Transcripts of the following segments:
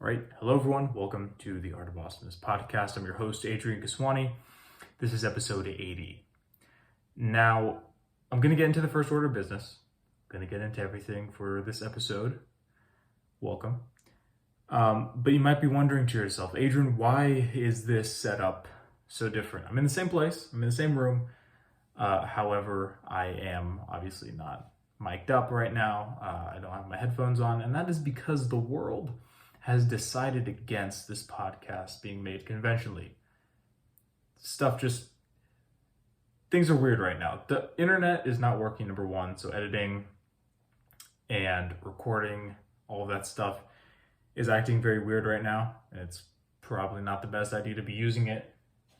All right, hello everyone. Welcome to the Art of Awesomeness podcast. I'm your host, Adrian Kaswani. This is episode 80. Now, I'm going to get into the first order of business. I'm going to get into everything for this episode. Welcome. But you might be wondering to yourself, Adrian, why is this setup so different? I'm in the same place. I'm in the same room. However, I am obviously not mic'd up right now. I don't have my headphones on, and that is because the world has decided against this podcast being made conventionally. Things are weird right now. The internet is not working, number one, so editing and recording, all of that stuff is acting very weird right now, and it's probably not the best idea to be using it.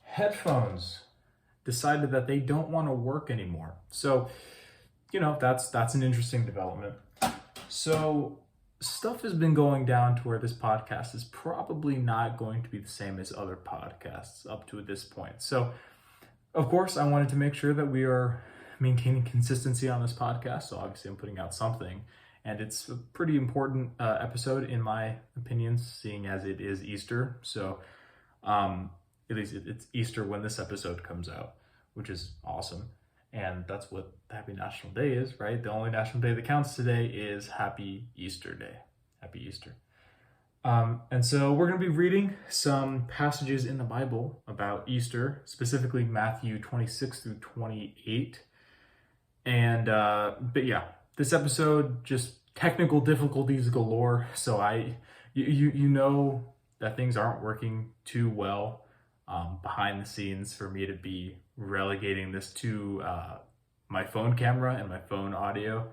Headphones decided that they don't want to work anymore. So, that's an interesting development. So, stuff has been going down to where this podcast is probably not going to be the same as other podcasts up to this point. So, of course, I wanted to make sure that we are maintaining consistency on this podcast. So obviously I'm putting out something, and it's a pretty important episode in my opinion, seeing as it is Easter. So at least it's Easter when this episode comes out, which is awesome. And that's what Happy National Day is, right? The only national day that counts today is Happy Easter Day. Happy Easter. And so we're going to be reading some passages in the Bible about Easter, specifically Matthew 26 through 28. And, but yeah, this episode, just technical difficulties galore. So you know that things aren't working too well behind the scenes for me to be relegating this to my phone camera and my phone audio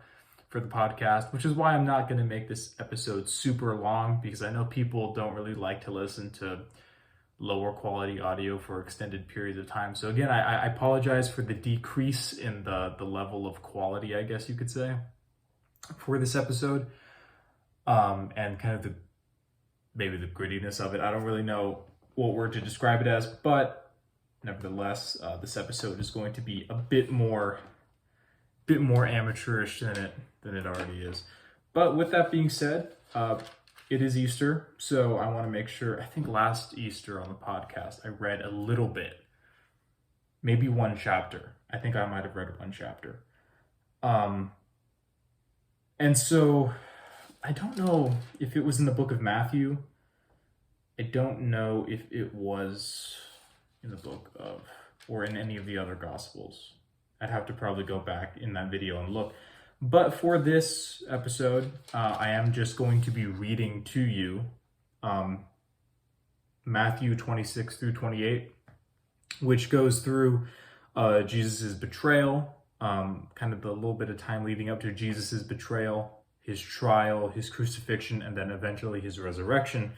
for the podcast, which is why I'm not going to make this episode super long, because I know people don't really like to listen to lower quality audio for extended periods of time. So again, I apologize for the decrease in the level of quality, I guess you could say, for this episode, and kind of maybe the grittiness of it. I don't really know what word to describe it as, but nevertheless, this episode is going to be a bit more amateurish than it already is. But with that being said, it is Easter, so I want to make sure. I think last Easter on the podcast, I read a little bit, maybe one chapter. I think I might have read one chapter. And so I don't know if it was in the book of Matthew. I don't know if it was in the book of, or in any of the other Gospels. I'd have to probably go back in that video and look. But for this episode, I am just going to be reading to you Matthew 26 through 28, which goes through Jesus' betrayal, kind of the little bit of time leading up to Jesus' betrayal, his trial, his crucifixion, and then eventually his resurrection.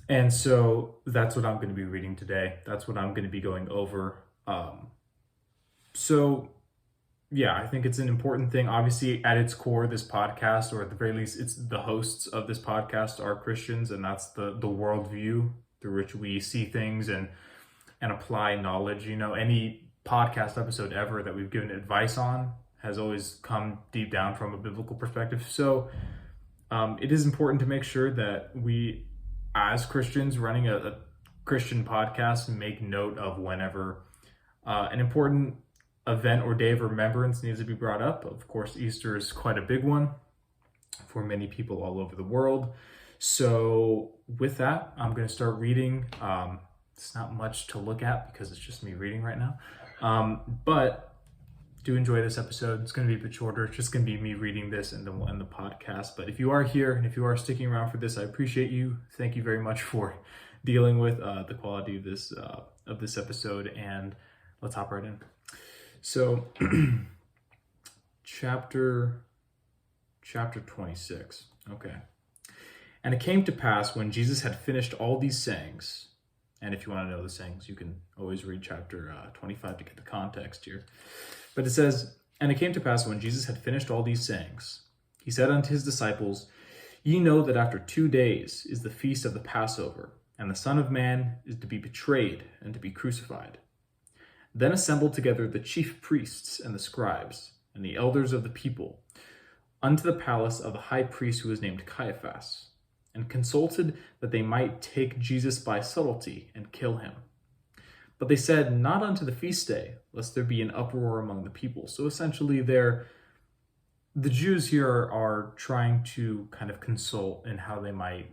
And so that's what I'm going to be reading today. That's what I'm going to be going over. So yeah, I think it's an important thing. Obviously, at its core, this podcast, or at the very least, it's the hosts of this podcast are Christians, and that's the worldview through which we see things and apply knowledge. Any podcast episode ever that we've given advice on has always come deep down from a biblical perspective. So it is important to make sure that we, as Christians running a Christian podcast, make note of whenever an important event or day of remembrance needs to be brought up. Of course, Easter is quite a big one for many people all over the world. So with that, I'm going to start reading. It's not much to look at because it's just me reading right now. But do enjoy this episode. It's going to be a bit shorter. It's just going to be me reading this and the podcast. But if you are here and if you are sticking around for this, I appreciate you. Thank you very much for dealing with the quality of this episode. And let's hop right in. So, chapter 26. Okay. And it came to pass when Jesus had finished all these sayings, and if you want to know the sayings, you can always read chapter 25 to get the context here. But it says, and it came to pass when Jesus had finished all these sayings, he said unto his disciples, Ye know that after 2 days is the feast of the Passover, and the Son of Man is to be betrayed and to be crucified. Then assembled together the chief priests and the scribes and the elders of the people unto the palace of the high priest who was named Caiaphas, and consulted that they might take Jesus by subtlety and kill him. But they said, not unto the feast day, lest there be an uproar among the people. So essentially the Jews here are trying to kind of consult in how they might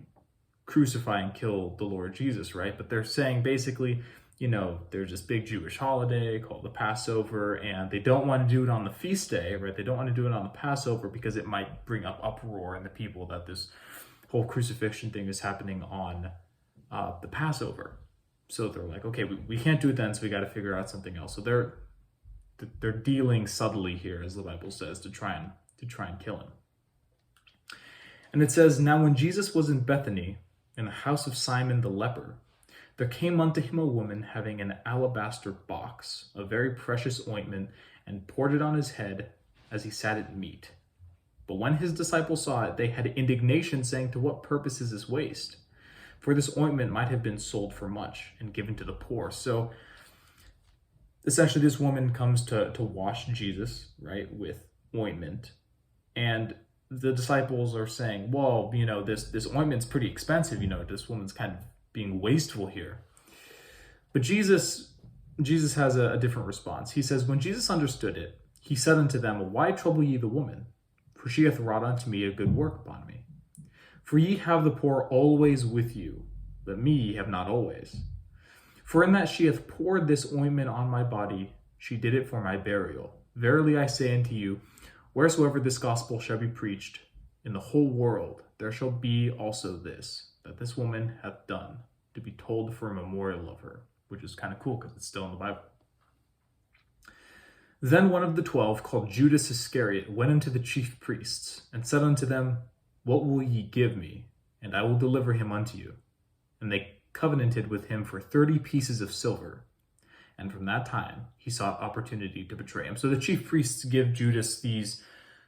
crucify and kill the Lord Jesus, right? But they're saying basically, there's this big Jewish holiday called the Passover, and they don't want to do it on the feast day, right? They don't want to do it on the Passover because it might bring up uproar in the people that this whole crucifixion thing is happening on the Passover. So they're like, okay, we can't do it then, so we got to figure out something else. So they're dealing subtly here, as the Bible says, to try and kill him. And it says, now when Jesus was in Bethany, in the house of Simon the leper, there came unto him a woman having an alabaster box, a very precious ointment, and poured it on his head as he sat at meat. But when his disciples saw it, they had indignation, saying, to what purpose is this waste? For this ointment might have been sold for much and given to the poor. So essentially this woman comes to wash Jesus, right, with ointment. And the disciples are saying, well, this ointment's pretty expensive. This woman's kind of being wasteful here. But Jesus has a different response. He says, when Jesus understood it, he said unto them, why trouble ye the woman? For she hath wrought unto me a good work upon me. For ye have the poor always with you, but me ye have not always. For in that she hath poured this ointment on my body, she did it for my burial. Verily I say unto you, wheresoever this gospel shall be preached in the whole world, there shall be also this, that this woman hath done, to be told for a memorial of her, which is kind of cool because it's still in the Bible. Then one of the 12, called Judas Iscariot, went unto the chief priests, and said unto them, what will ye give me? And I will deliver him unto you. And they covenanted with him for 30 pieces of silver. And from that time, he sought opportunity to betray him. So the chief priests give Judas these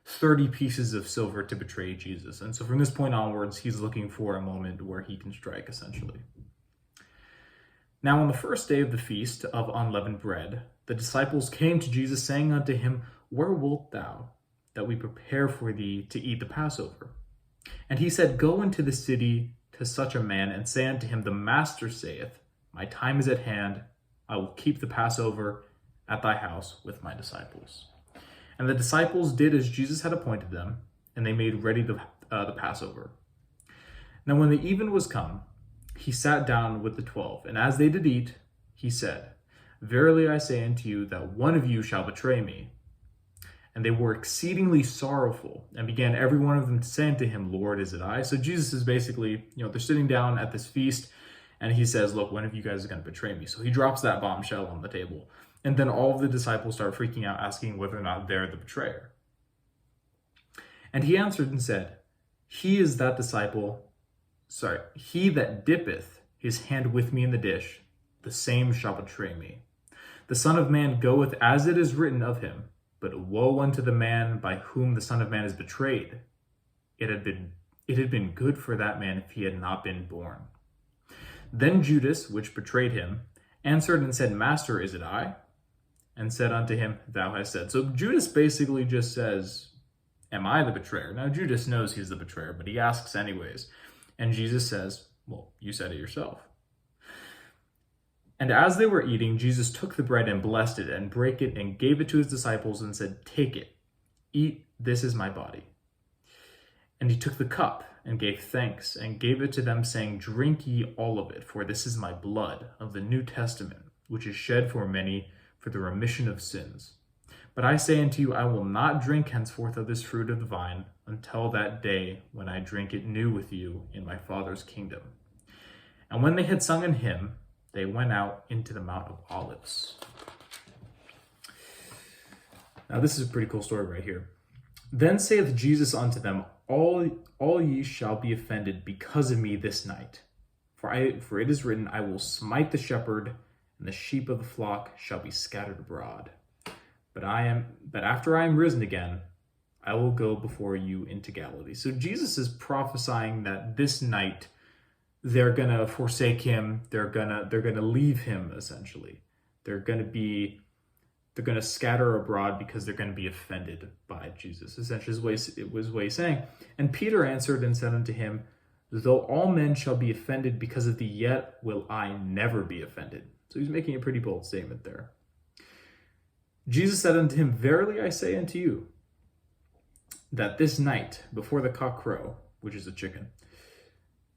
30 pieces of silver to betray Jesus. And so from this point onwards, he's looking for a moment where he can strike, essentially. Now on the first day of the feast of unleavened bread, the disciples came to Jesus, saying unto him, where wilt thou that we prepare for thee to eat the Passover? And he said, go into the city to such a man, and say unto him, the Master saith, my time is at hand, I will keep the Passover at thy house with my disciples. And the disciples did as Jesus had appointed them, and they made ready the Passover. Now when the even was come, he sat down with the 12, and as they did eat, he said, verily I say unto you, that one of you shall betray me. And they were exceedingly sorrowful, and began every one of them to say unto him, Lord, is it I? So Jesus is basically, they're sitting down at this feast, and he says, look, one of you guys is going to betray me. So he drops that bombshell on the table. And then all of the disciples start freaking out, asking whether or not they're the betrayer. And he answered and said, he that dippeth his hand with me in the dish, the same shall betray me. The Son of Man goeth as it is written of him, but woe unto the man by whom the Son of Man is betrayed. It had been good for that man if he had not been born. Then Judas, which betrayed him, answered and said, Master, is it I? And said unto him, thou hast said. So Judas basically just says, am I the betrayer? Now Judas knows he's the betrayer, but he asks anyways. And Jesus says, well, you said it yourself. And as they were eating, Jesus took the bread and blessed it and brake it and gave it to his disciples and said, take it, eat, this is my body. And he took the cup and gave thanks and gave it to them, saying, drink ye all of it, for this is my blood of the New Testament, which is shed for many for the remission of sins. But I say unto you, I will not drink henceforth of this fruit of the vine until that day when I drink it new with you in my Father's kingdom. And when they had sung an hymn, they went out into the Mount of Olives. Now this is a pretty cool story right here. Then saith Jesus unto them, all ye shall be offended because of me this night. For it is written, I will smite the shepherd, and the sheep of the flock shall be scattered abroad. But after I am risen again, I will go before you into Galilee. So Jesus is prophesying that this night they're gonna forsake him. They're gonna leave him, essentially. They're gonna scatter abroad because they're gonna be offended by Jesus. Essentially, is what he's saying. And Peter answered and said unto him, though all men shall be offended because of thee, yet will I never be offended. So he's making a pretty bold statement there. Jesus said unto him, Verily I say unto you, that this night, before the cock crow, which is a chicken,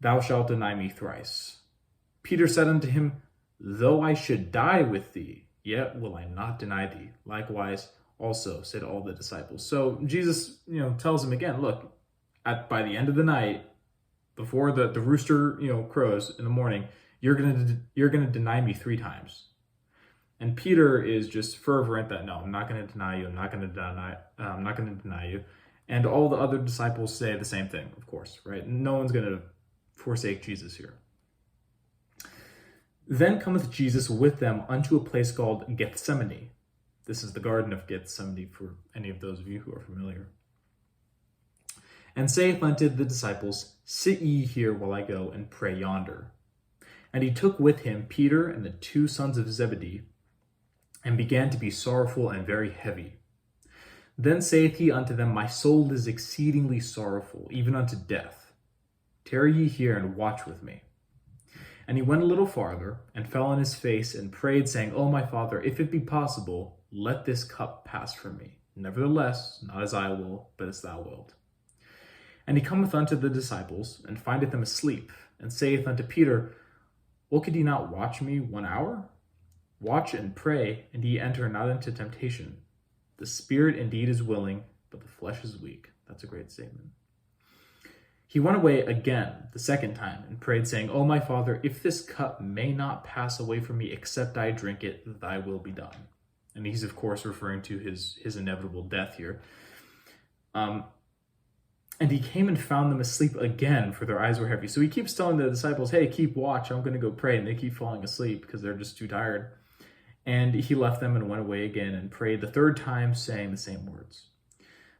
thou shalt deny me thrice. Peter said unto him, Though I should die with thee, yet will I not deny thee. Likewise, also said all the disciples. So Jesus, tells him again, look, by the end of the night, before the rooster, crows in the morning, you're gonna deny me 3 times. And Peter is just fervent that, no, I'm not going to deny you. I'm not going to deny you. And all the other disciples say the same thing, of course, right? No one's going to forsake Jesus here. Then cometh Jesus with them unto a place called Gethsemane. This is the Garden of Gethsemane for any of those of you who are familiar. And saith unto the disciples, Sit ye here while I go and pray yonder. And he took with him Peter and the 2 sons of Zebedee, and began to be sorrowful and very heavy. Then saith he unto them, My soul is exceedingly sorrowful, even unto death. Tarry ye here and watch with me. And he went a little farther, and fell on his face, and prayed, saying, O my Father, if it be possible, let this cup pass from me. Nevertheless, not as I will, but as thou wilt. And he cometh unto the disciples, and findeth them asleep, and saith unto Peter, Well, could ye not watch me 1 hour? Watch and pray, and ye enter not into temptation. The spirit indeed is willing, but the flesh is weak. That's a great statement. He went away again the 2nd time, and prayed, saying, O my Father, if this cup may not pass away from me, except I drink it, thy will be done. And he's, of course, referring to his inevitable death here. And he came and found them asleep again, for their eyes were heavy. So he keeps telling the disciples, hey, keep watch, I'm going to go pray. And they keep falling asleep because they're just too tired. And he left them and went away again and prayed the 3rd time, saying the same words.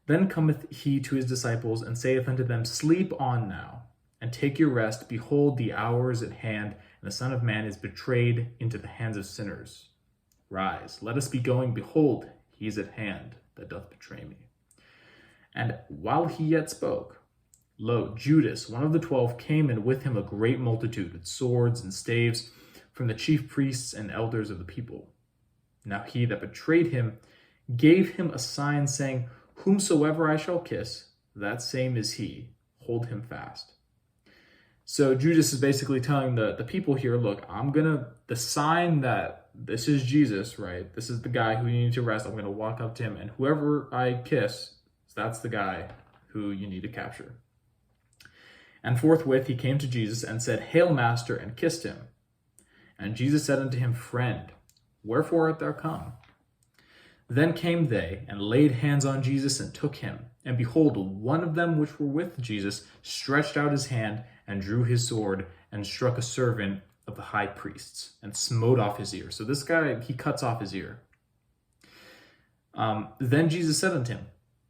Then cometh he to his disciples and saith unto them, Sleep on now, and take your rest. Behold, the hour is at hand, and the Son of Man is betrayed into the hands of sinners. Rise, let us be going. Behold, he is at hand that doth betray me. And while he yet spoke, lo, Judas, one of the 12, came, and with him a great multitude with swords and staves from the chief priests and elders of the people. Now he that betrayed him gave him a sign, saying, Whomsoever I shall kiss, that same is he. Hold him fast. So Judas is basically telling the people here, look, the sign that this is Jesus, right? This is the guy who you need to arrest. I'm going to walk up to him, and whoever I kiss, that's the guy who you need to capture. And forthwith he came to Jesus and said, Hail, Master, and kissed him. And Jesus said unto him, Friend, wherefore art thou come? Then came they, and laid hands on Jesus, and took him. And behold, one of them which were with Jesus stretched out his hand, and drew his sword, and struck a servant of the high priests, and smote off his ear. So this guy, he cuts off his ear. Then Jesus said unto him,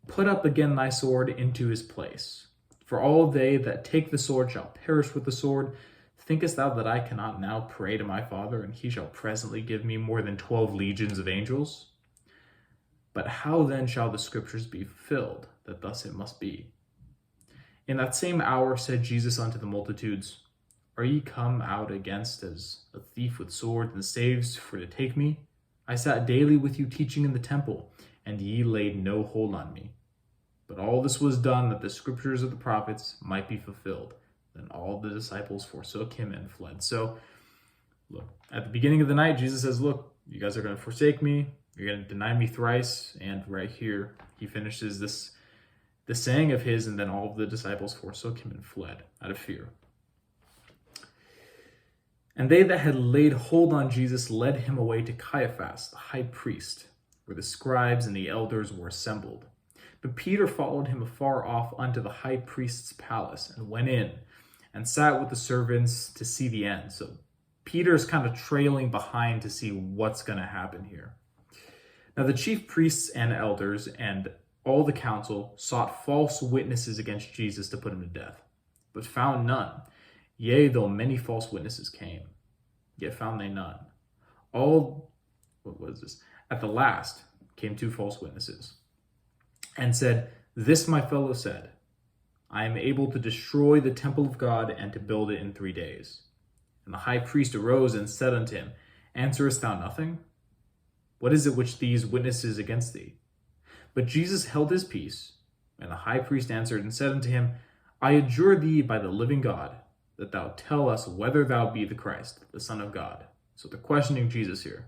Put up again thy sword into his place. For all they that take the sword shall perish with the sword. Thinkest thou that I cannot now pray to my Father, and he shall presently give me more than 12 legions of angels? But how then shall the scriptures be fulfilled, that thus it must be? In that same hour said Jesus unto the multitudes, Are ye come out against as a thief with swords and staves for to take me? I sat daily with you teaching in the temple, and ye laid no hold on me. But all this was done that the scriptures of the prophets might be fulfilled. Then all the disciples forsook him and fled. So, look, at the beginning of the night, Jesus says, look, you guys are going to forsake me. You're going to deny me thrice. And right here, he finishes this saying of his, and then all of the disciples forsook him and fled out of fear. And they that had laid hold on Jesus led him away to Caiaphas, the high priest, where the scribes and the elders were assembled. But Peter followed him afar off unto the high priest's palace, and went in, and sat with the servants to see the end. So Peter's kind of trailing behind to see what's going to happen here. Now the chief priests and elders and all the council sought false witnesses against Jesus to put him to death, but found none. Yea, though many false witnesses came, yet found they none. At the last came 2 false witnesses, and said, This my fellow said, I am able to destroy the temple of God and to build it in 3 days. And the high priest arose and said unto him, Answerest thou nothing? What is it which these witnesses against thee? But Jesus held his peace. And the high priest answered and said unto him, I adjure thee by the living God, that thou tell us whether thou be the Christ, the Son of God. So they're questioning Jesus here.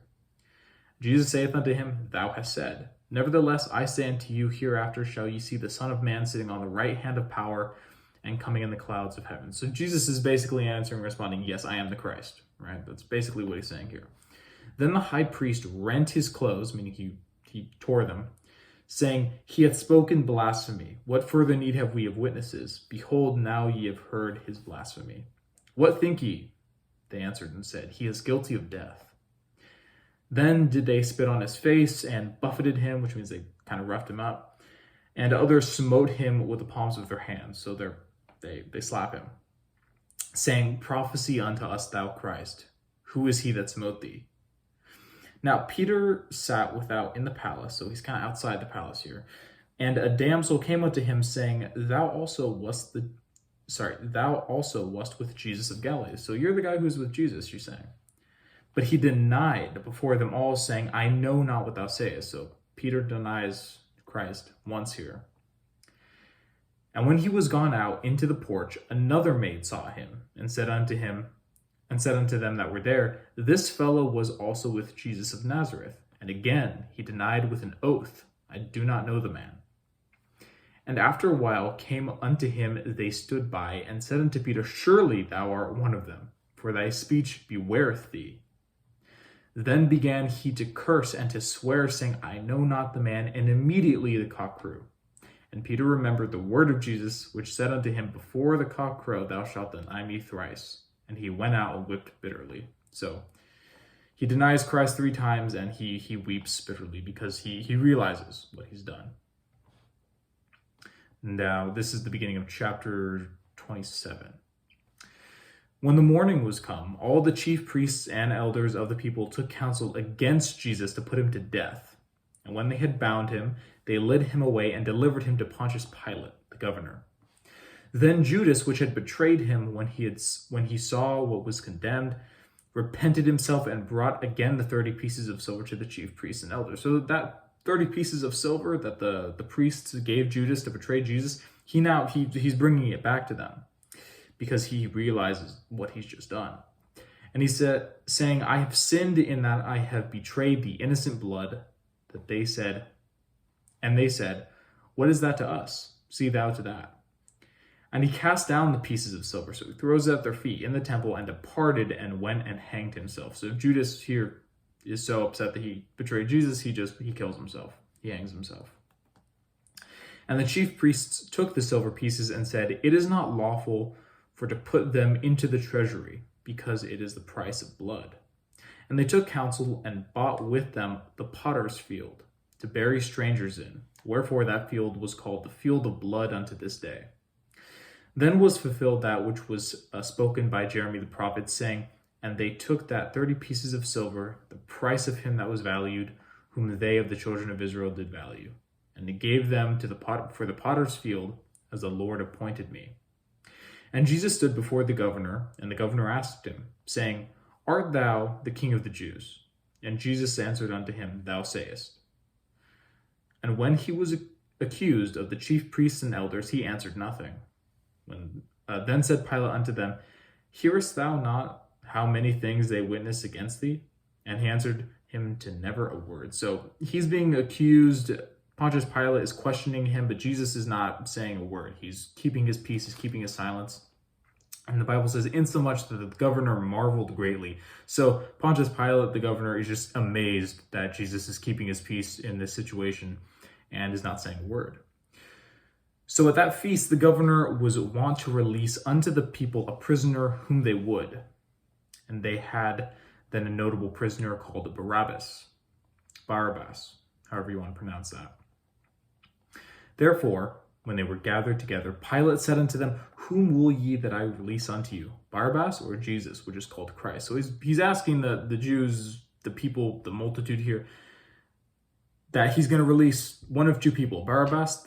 Jesus saith unto him, Thou hast said. Nevertheless, I say unto you, hereafter shall ye see the Son of Man sitting on the right hand of power and coming in the clouds of heaven. So Jesus is basically answering, responding, yes, I am the Christ, right? That's basically what he's saying here. Then the high priest rent his clothes, meaning he tore them, saying, He hath spoken blasphemy. What further need have we of witnesses? Behold, now ye have heard his blasphemy. What think ye? They answered and said, He is guilty of death. Then did they spit on his face and buffeted him, which means they kind of roughed him up. And others smote him with the palms of their hands. So they slap him, saying, Prophesy unto us, thou Christ. Who is he that smote thee? Now Peter sat without in the palace, so he's kind of outside the palace here. And a damsel came unto him, saying, Thou also wast with Jesus of Galilee. So you're the guy who's with Jesus, she's saying. But he denied before them all, saying, I know not what thou sayest. So Peter denies Christ once here. And when he was gone out into the porch, another maid saw him, and said unto them that were there, This fellow was also with Jesus of Nazareth. And again he denied with an oath, I do not know the man. And after a while came unto him they stood by, and said unto Peter, Surely thou art one of them, for thy speech bewareth thee. Then began he to curse and to swear, saying, I know not the man. And immediately the cock crew. And Peter remembered the word of Jesus, which said unto him, Before the cock crow, thou shalt deny me thrice. And he went out and wept bitterly. So he denies Christ 3 times, and he weeps bitterly because he realizes what he's done. Now, this is the beginning of chapter 27. When the morning was come, all the chief priests and elders of the people took counsel against Jesus to put him to death. And when they had bound him, they led him away and delivered him to Pontius Pilate, the governor. Then Judas, which had betrayed him when he saw what was condemned, repented himself and brought again the 30 pieces of silver to the chief priests and elders. So that 30 pieces of silver that the priests gave Judas to betray Jesus, he's bringing it back to them, because he realizes what he's just done. And he said, saying, I have sinned in that I have betrayed the innocent blood. They said, What is that to us? See thou to that. And he cast down the pieces of silver, so he throws it at their feet in the temple and departed and went and hanged himself. So Judas here is so upset that he betrayed Jesus, he kills himself. He hangs himself. And the chief priests took the silver pieces and said, It is not lawful for to put them into the treasury, because it is the price of blood. And they took counsel and bought with them the potter's field, to bury strangers in. Wherefore that field was called the field of blood unto this day. Then was fulfilled that which was spoken by Jeremy the prophet, saying, And they took that 30 pieces of silver, the price of him that was valued, whom they of the children of Israel did value. And they gave them to for the potter's field, as the Lord appointed me. And Jesus stood before the governor, and the governor asked him, saying, Art thou the King of the Jews? And Jesus answered unto him, Thou sayest. And when he was accused of the chief priests and elders, he answered nothing. Then said Pilate unto them, Hearest thou not how many things they witness against thee? And he answered him to never a word. So he's being accused. Pontius Pilate is questioning him, but Jesus is not saying a word. He's keeping his peace, he's keeping his silence. And the Bible says, insomuch that the governor marveled greatly. So Pontius Pilate, the governor, is just amazed that Jesus is keeping his peace in this situation and is not saying a word. So at that feast, the governor was wont to release unto the people a prisoner whom they would. And they had then a notable prisoner called Barabbas, however you want to pronounce that. Therefore, when they were gathered together, Pilate said unto them, Whom will ye that I release unto you, Barabbas or Jesus, which is called Christ? So he's asking the Jews, the people, the multitude here, that he's going to release one of two people, Barabbas,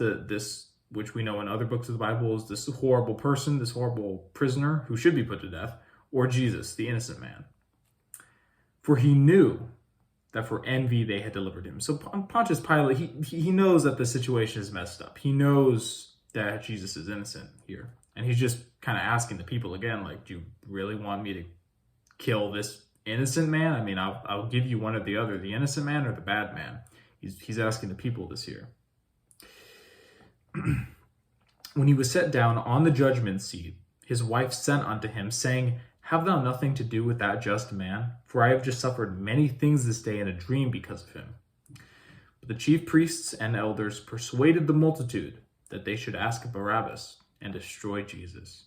which we know in other books of the Bible is this horrible person, this horrible prisoner who should be put to death, or Jesus, the innocent man. For he knew that for envy they had delivered him. So Pontius Pilate, he knows that the situation is messed up. He knows that Jesus is innocent here. And he's just kind of asking the people again, like, do you really want me to kill this innocent man? I mean, I'll give you one or the other, the innocent man or the bad man. He's asking the people this here. When he was set down on the judgment seat, his wife sent unto him, saying, have thou nothing to do with that just man? For I have just suffered many things this day in a dream because of him. But the chief priests and elders persuaded the multitude that they should ask Barabbas and destroy Jesus.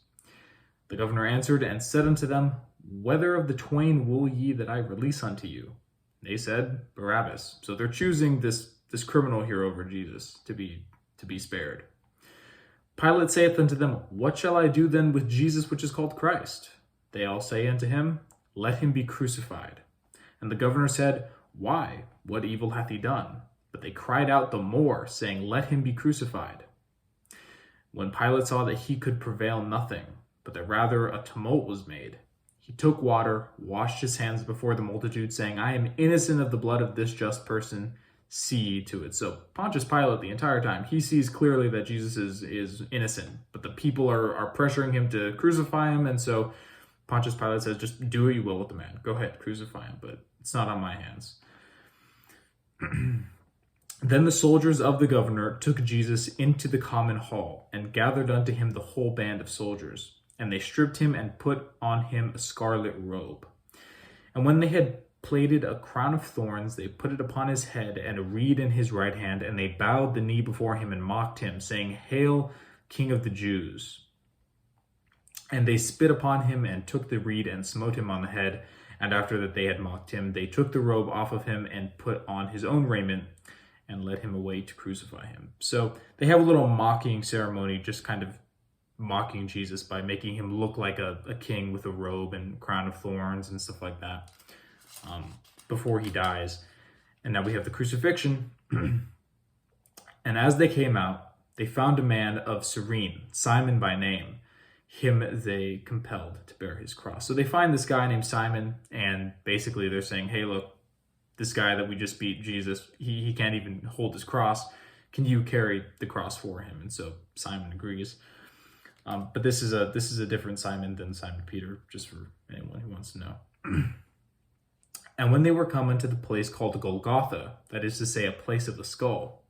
The governor answered and said unto them, whether of the twain will ye that I release unto you? They said, Barabbas. So they're choosing this criminal here over Jesus to be spared. Pilate saith unto them, what shall I do then with Jesus which is called Christ? They all say unto him, let him be crucified. And the governor said, why? What evil hath he done? But they cried out the more, saying, let him be crucified. When Pilate saw that he could prevail nothing, but that rather a tumult was made, he took water, washed his hands before the multitude, saying, I am innocent of the blood of this just person. See ye to it. So Pontius Pilate, the entire time, he sees clearly that Jesus is innocent, but the people are pressuring him to crucify him, and so Pontius Pilate says, just do what you will with the man. Go ahead, crucify him, but it's not on my hands. Then the soldiers of the governor took Jesus into the common hall, and gathered unto him the whole band of soldiers. And they stripped him and put on him a scarlet robe. And when they had plaited a crown of thorns, they put it upon his head, and a reed in his right hand, and they bowed the knee before him and mocked him, saying, Hail, King of the Jews! And they spit upon him and took the reed and smote him on the head. And after that they had mocked him, they took the robe off of him and put on his own raiment and led him away to crucify him. So they have a little mocking ceremony, just kind of mocking Jesus by making him look like a king with a robe and crown of thorns and stuff like that before he dies. And now we have the crucifixion. And as they came out, they found a man of Cyrene, Simon by name. Him they compelled to bear his cross. So they find this guy named Simon, and basically they're saying, hey, look, this guy that we just beat, Jesus, he can't even hold his cross. Can you carry the cross for him? And so Simon agrees. But this is a different Simon than Simon Peter, just for anyone who wants to know. And when they were come unto the place called Golgotha, that is to say, a place of the skull,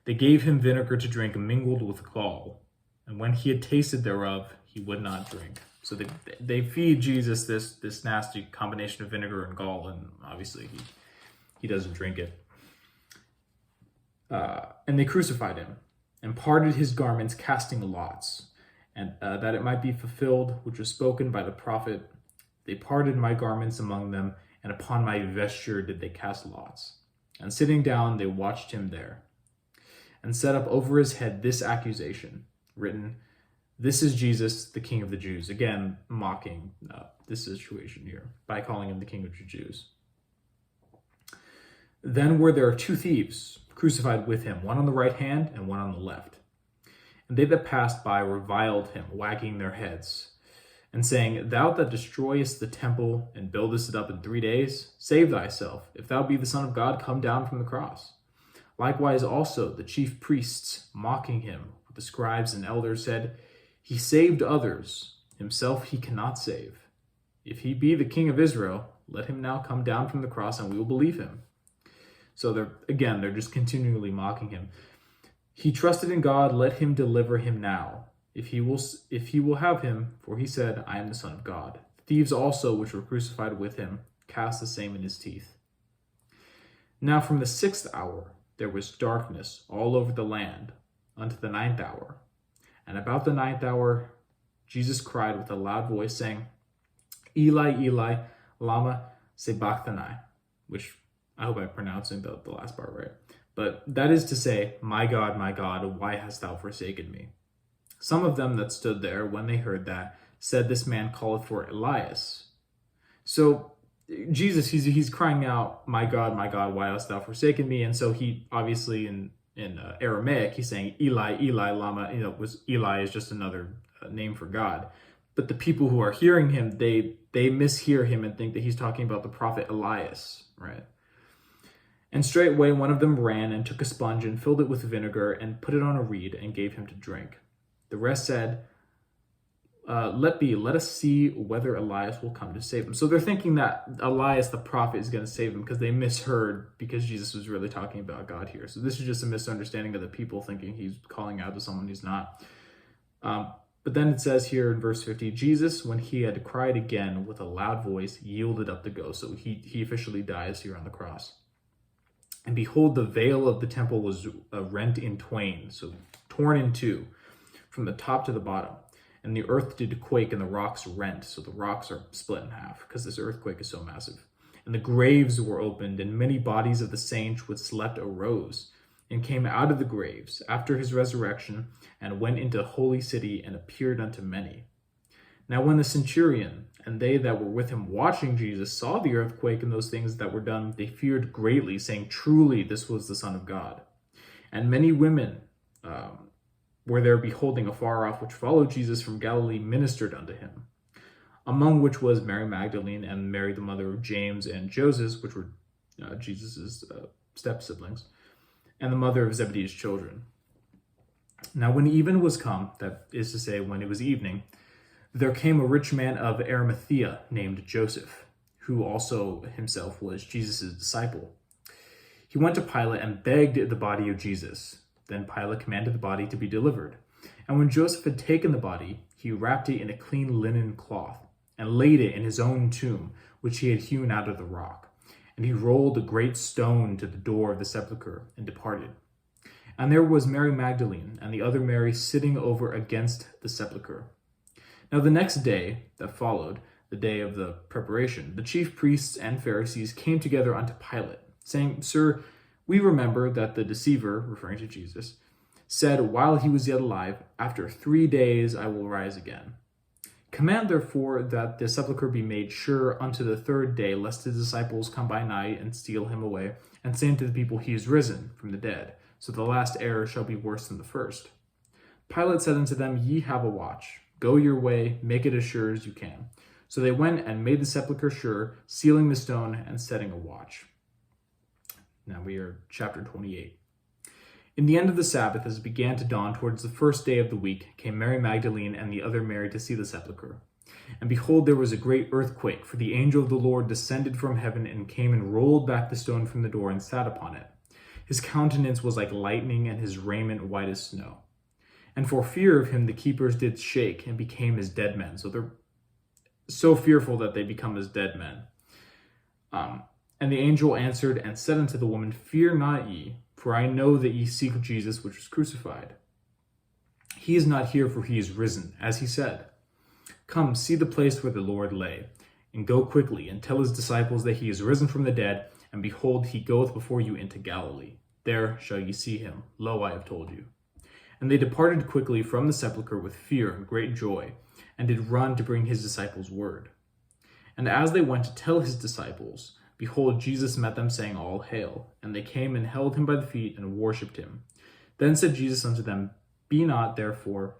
they gave him vinegar to drink mingled with gall. And when he had tasted thereof, he would not drink. So they feed Jesus this nasty combination of vinegar and gall, and obviously he doesn't drink it. And they crucified him, and parted his garments, casting lots. And that it might be fulfilled, which was spoken by the prophet, they parted my garments among them, and upon my vesture did they cast lots. And sitting down, they watched him there, and set up over his head this accusation, written, This is Jesus, the King of the Jews. Again, mocking this situation here by calling him the King of the Jews. Then were there two thieves crucified with him, one on the right hand and one on the left. And they that passed by reviled him, wagging their heads, and saying, Thou that destroyest the temple and buildest it up in 3 days, save thyself. If thou be the Son of God, come down from the cross. Likewise also the chief priests, mocking him, with the scribes and elders, said, He saved others, himself he cannot save. If he be the King of Israel, let him now come down from the cross, and we will believe him. So they're just continually mocking him. He trusted in God, let him deliver him now, if he will have him, for he said, I am the Son of God. Thieves also, which were crucified with him, cast the same in his teeth. Now from the 6th hour there was darkness all over the land, unto the 9th hour. And about the 9th hour Jesus cried with a loud voice, saying, Eli, Eli, lama sabachthani, which I hope I'm pronouncing the last part right. But that is to say, my God, why hast thou forsaken me? Some of them that stood there, when they heard that, said, This man calleth for Elias. So Jesus, he's crying out, my God, why hast thou forsaken me? And so he obviously, in Aramaic, he's saying, Eli, Eli, lama, Eli is just another name for God. But the people who are hearing him, they mishear him and think that he's talking about the prophet Elias, right? And straightway one of them ran and took a sponge and filled it with vinegar and put it on a reed and gave him to drink. The rest said, let us see whether Elias will come to save him. So they're thinking that Elias the prophet is going to save him because they misheard, because Jesus was really talking about God here. So this is just a misunderstanding of the people thinking he's calling out to someone he's not. But then it says here in verse 50, Jesus, when he had cried again with a loud voice, yielded up the ghost. So he officially dies here on the cross. And behold, the veil of the temple was rent in twain, so torn in two, from the top to the bottom. And the earth did quake, and the rocks rent. So the rocks are split in half, because this earthquake is so massive. And the graves were opened, and many bodies of the saints which slept arose, and came out of the graves after his resurrection, and went into the holy city, and appeared unto many. Now when the centurion and they that were with him watching Jesus saw the earthquake and those things that were done, they feared greatly, saying, truly this was the Son of God. And many women were there beholding afar off, which followed Jesus from Galilee, ministered unto him, among which was Mary Magdalene and Mary the mother of James and Joseph, which were Jesus' step-siblings, and the mother of Zebedee's children. Now when even was come, that is to say, when it was evening, there came a rich man of Arimathea named Joseph, who also himself was Jesus' disciple. He went to Pilate and begged the body of Jesus. Then Pilate commanded the body to be delivered. And when Joseph had taken the body, he wrapped it in a clean linen cloth, and laid it in his own tomb, which he had hewn out of the rock. And he rolled a great stone to the door of the sepulchre, and departed. And there was Mary Magdalene, and the other Mary sitting over against the sepulchre. Now the next day that followed, the day of the preparation, the chief priests and Pharisees came together unto Pilate, saying, Sir, we remember that the deceiver, referring to Jesus, said while he was yet alive, after 3 days I will rise again. Command therefore that the sepulchre be made sure unto the 3rd day, lest his disciples come by night and steal him away, and say unto the people, he is risen from the dead. So the last error shall be worse than the first. Pilate said unto them, Ye have a watch. Go your way, make it as sure as you can. So they went and made the sepulchre sure, sealing the stone and setting a watch. Now we are chapter 28. In the end of the Sabbath, as it began to dawn towards the 1st day of the week, came Mary Magdalene and the other Mary to see the sepulchre. And behold, there was a great earthquake, for the angel of the Lord descended from heaven and came and rolled back the stone from the door and sat upon it. His countenance was like lightning, and his raiment white as snow. And for fear of him, the keepers did shake and became as dead men. So they're so fearful that they become as dead men. And the angel answered and said unto the woman, Fear not ye, for I know that ye seek Jesus, which was crucified. He is not here, for he is risen, as he said. Come, see the place where the Lord lay, and go quickly, and tell his disciples that he is risen from the dead, and behold, he goeth before you into Galilee. There shall ye see him. Lo, I have told you. And they departed quickly from the sepulchre with fear and great joy, and did run to bring his disciples word. And as they went to tell his disciples, behold, Jesus met them, saying, All hail. And they came and held him by the feet and worshipped him. Then said Jesus unto them, Be not therefore,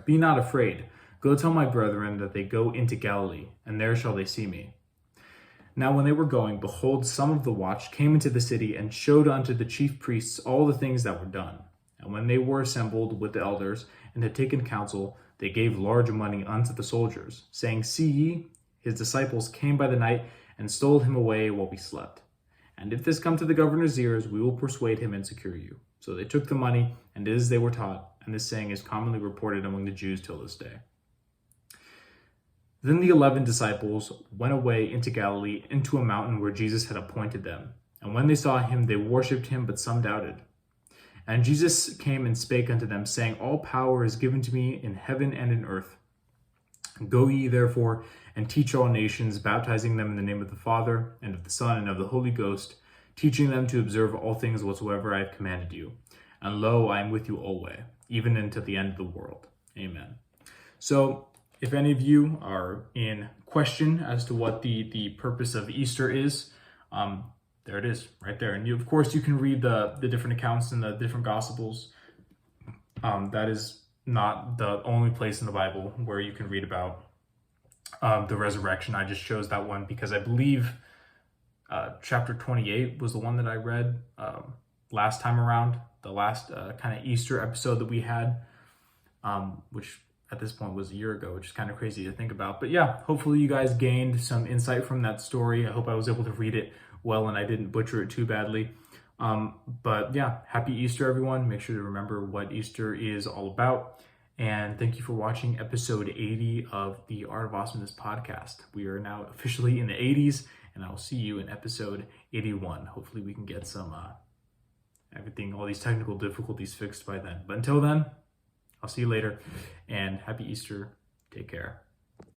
be not afraid. Go tell my brethren that they go into Galilee, and there shall they see me. Now when they were going, behold, some of the watch came into the city, and showed unto the chief priests all the things that were done. And when they were assembled with the elders, and had taken counsel, they gave large money unto the soldiers, saying, See ye, his disciples came by the night, and stole him away while we slept. And if this come to the governor's ears, we will persuade him and secure you. So they took the money, and did as they were taught, and this saying is commonly reported among the Jews till this day. Then the 11 disciples went away into Galilee, into a mountain where Jesus had appointed them. And when they saw him, they worshipped him, but some doubted. And Jesus came and spake unto them, saying, All power is given to me in heaven and in earth. Go ye therefore, and teach all nations, baptizing them in the name of the Father, and of the Son, and of the Holy Ghost, teaching them to observe all things whatsoever I have commanded you. And lo, I am with you always, even unto the end of the world. Amen. So, if any of you are in question as to what the purpose of Easter is, there it is, right there. And of course, you can read the different accounts in the different Gospels. That is not the only place in the Bible where you can read about the resurrection. I just chose that one because I believe chapter 28 was the one that I read last time around, the last kind of Easter episode that we had, which at this point was a year ago, which is kind of crazy to think about. But yeah, hopefully you guys gained some insight from that story. I hope I was able to read it well and I didn't butcher it too badly. But yeah, happy Easter, everyone. Make sure to remember what Easter is all about. And thank you for watching episode 80 of the Art of Awesomeness podcast. We are now officially in the 80s, and I will see you in episode 81. Hopefully we can get some all these technical difficulties fixed by then. But until then, I'll see you later, and happy Easter. Take care.